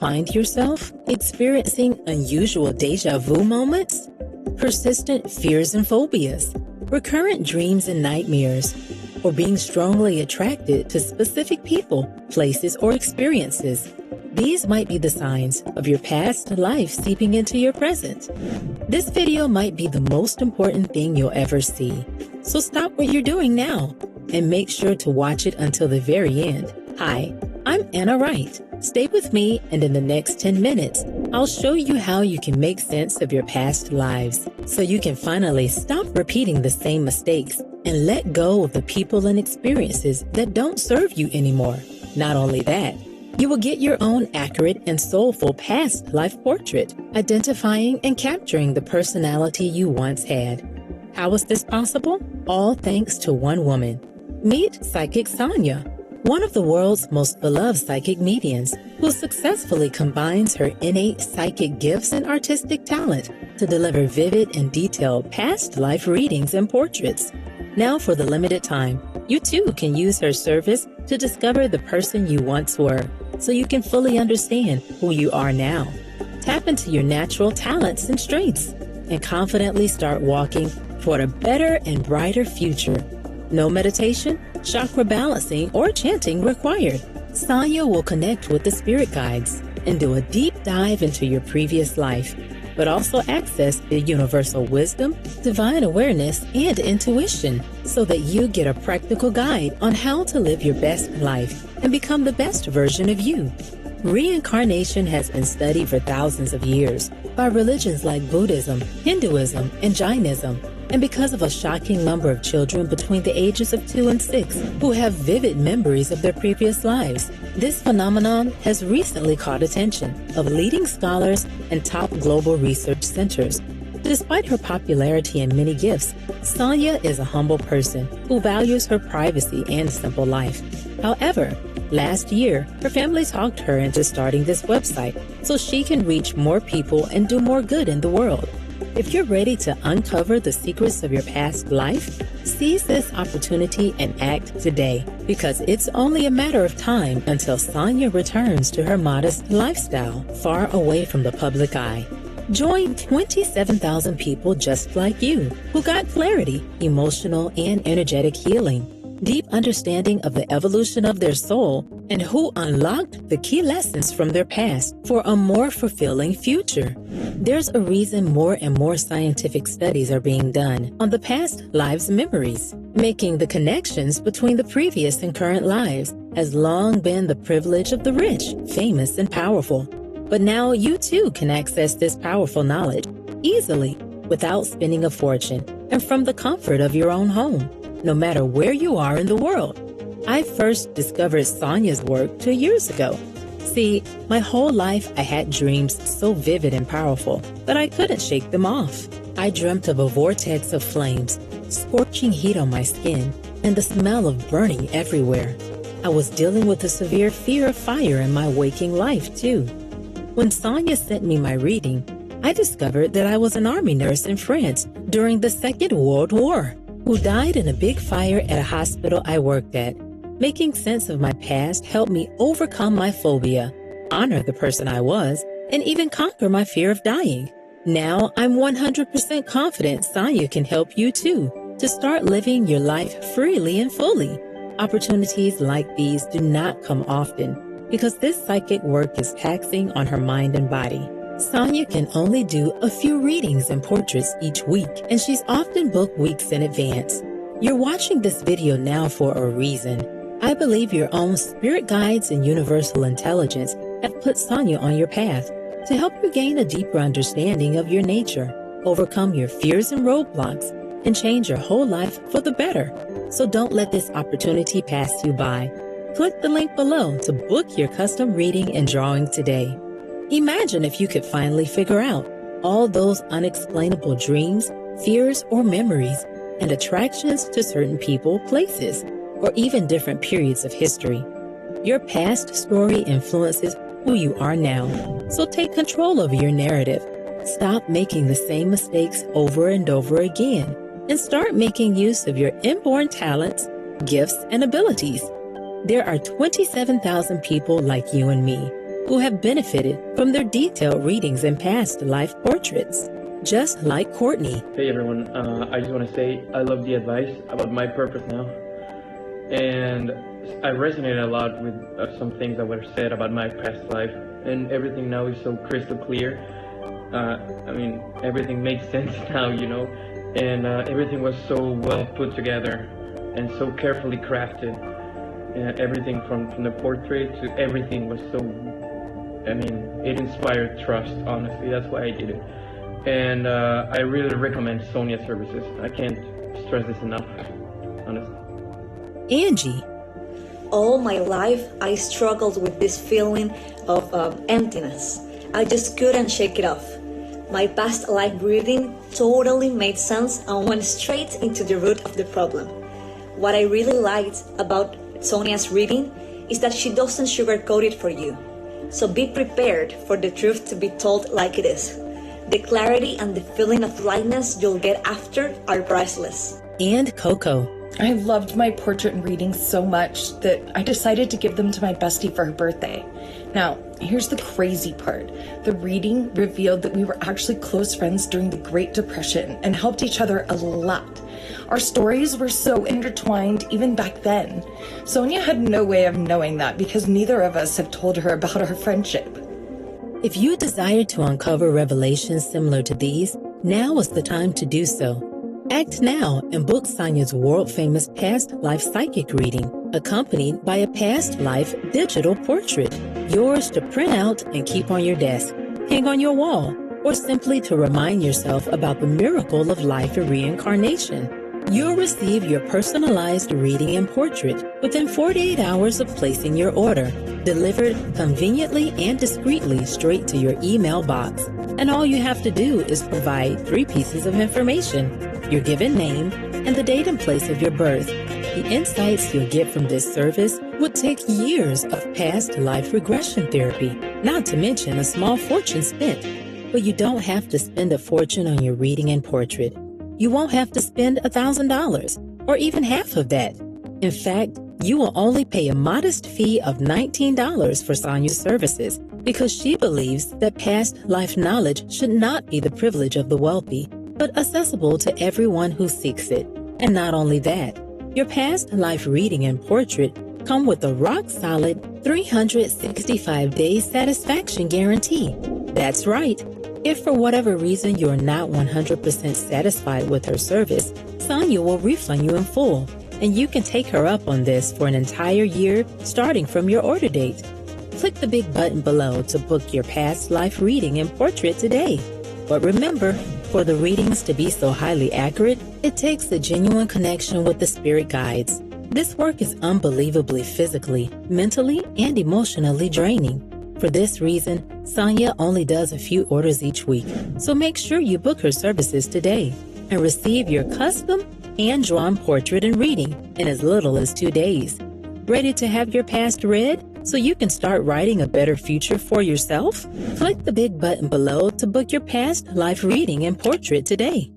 Find yourself experiencing unusual deja vu moments, persistent fears and phobias, recurrent dreams and nightmares, or being strongly attracted to specific people, places, or experiences. These might be the signs of your past life seeping into your present. This video might be the most important thing you'll ever see. So stop what you're doing now and make sure to watch it until the very end. Hi, I'm Anna Wright. Stay with me, and in the next 10 minutes, I'll show you how you can make sense of your past lives so you can finally stop repeating the same mistakes and let go of the people and experiences that don't serve you anymore. Not only that, you will get your own accurate and soulful past life portrait, identifying and capturing the personality you once had. How is this possible? All thanks to one woman. Meet Psychic Sonia, one of the world's most beloved psychic mediums, who successfully combines her innate psychic gifts and artistic talent to deliver vivid and detailed past life readings and portraits. Now, for the limited time, you too can use her service to discover the person you once were, so you can fully understand who you are now. Tap into your natural talents and strengths, and confidently start walking toward a better and brighter future. No meditation, chakra balancing, or chanting required. Sonia will connect with the spirit guides and do a deep dive into your previous life, but also access the universal wisdom, divine awareness, and intuition so that you get a practical guide on how to live your best life and become the best version of you. Reincarnation has been studied for thousands of years by religions like Buddhism, Hinduism, and Jainism, and because of a shocking number of children between the ages of 2 and 6 who have vivid memories of their previous lives. This phenomenon has recently caught attention of leading scholars and top global research centers. Despite her popularity and many gifts, Sonia is a humble person who values her privacy and simple life. However, last year, her family talked her into starting this website so she can reach more people and do more good in the world. If you're ready to uncover the secrets of your past life, seize this opportunity and act today, because it's only a matter of time until Sonia returns to her modest lifestyle, far away from the public eye. Join 27,000 people just like you who got clarity, emotional and energetic healing, deep understanding of the evolution of their soul, and who unlocked the key lessons from their past for a more fulfilling future. There's a reason more and more scientific studies are being done on the past lives' memories. Making the connections between the previous and current lives has long been the privilege of the rich, famous, and powerful. But now you too can access this powerful knowledge easily without spending a fortune and from the comfort of your own home, no matter where you are in the world. I first discovered Sonia's work 2 years ago. See, my whole life I had dreams so vivid and powerful that I couldn't shake them off. I dreamt of a vortex of flames, scorching heat on my skin, and the smell of burning everywhere. I was dealing with a severe fear of fire in my waking life, too. When Sonia sent me my reading, I discovered that I was an army nurse in France during the Second World War, who died in a big fire at a hospital I worked at. Making sense of my past helped me overcome my phobia, honor the person I was, and even conquer my fear of dying. Now I'm 100% confident Sonia can help you too to start living your life freely and fully. Opportunities like these do not come often because this psychic work is taxing on her mind and body. Sonia can only do a few readings and portraits each week, and she's often booked weeks in advance. You're watching this video now for a reason. I believe your own spirit guides and universal intelligence have put Sonia on your path to help you gain a deeper understanding of your nature, overcome your fears and roadblocks, and change your whole life for the better. So don't let this opportunity pass you by. Click the link below to book your custom reading and drawing today. Imagine if you could finally figure out all those unexplainable dreams, fears, or memories, and attractions to certain people, places, or even different periods of history. Your past story influences who you are now, so take control over your narrative. Stop making the same mistakes over and over again, and start making use of your inborn talents, gifts, and abilities. There are 27,000 people like you and me who have benefited from their detailed readings and past life portraits, just like Courtney. Hey everyone, I just want to say I love the advice about my purpose now. And I resonated a lot with some things that were said about my past life, and everything now is so crystal clear. Everything makes sense now, and everything was so well put together and so carefully crafted. Everything from the portrait to everything was so, it inspired trust, honestly. That's why I did it. And I really recommend Sonia's services. I can't stress this enough, honestly. Angie. All my life, I struggled with this feeling of emptiness. I just couldn't shake it off. My past life reading totally made sense and went straight into the root of the problem. What I really liked about Sonia's reading is that she doesn't sugarcoat it for you. So be prepared for the truth to be told like it is. The clarity and the feeling of lightness you'll get after are priceless. And Coco. I loved my portrait and readings so much that I decided to give them to my bestie for her birthday. Now, here's the crazy part. The reading revealed that we were actually close friends during the Great Depression and helped each other a lot. Our stories were so intertwined even back then. Sonia had no way of knowing that because neither of us have told her about our friendship. If you desire to uncover revelations similar to these, now is the time to do so. Act now and book Sonia's world-famous past life psychic reading, accompanied by a past life digital portrait, yours to print out and keep on your desk, hang on your wall, or simply to remind yourself about the miracle of life and reincarnation. You'll receive your personalized reading and portrait within 48 hours of placing your order, delivered conveniently and discreetly straight to your email box. And all you have to do is provide 3 pieces of information: your given name and the date and place of your birth. The insights you'll get from this service would take years of past life regression therapy, not to mention a small fortune spent. But you don't have to spend a fortune on your reading and portrait. You won't have to spend $1,000 or even half of that. In fact, you will only pay a modest fee of $19 for Sonia's services because she believes that past life knowledge should not be the privilege of the wealthy, but accessible to everyone who seeks it. And not only that, your past life reading and portrait come with a rock-solid 365-day satisfaction guarantee. That's right. If for whatever reason you're not 100% satisfied with her service, Sonia will refund you in full, and you can take her up on this for an entire year starting from your order date. Click the big button below to book your past life reading and portrait today. But remember, for the readings to be so highly accurate, it takes a genuine connection with the spirit guides. This work is unbelievably physically, mentally, and emotionally draining. For this reason, Sonia only does a few orders each week, so make sure you book her services today and receive your custom hand-drawn portrait and reading in as little as 2 days. Ready to have your past read so you can start writing a better future for yourself? Click the big button below to book your past life reading and portrait today.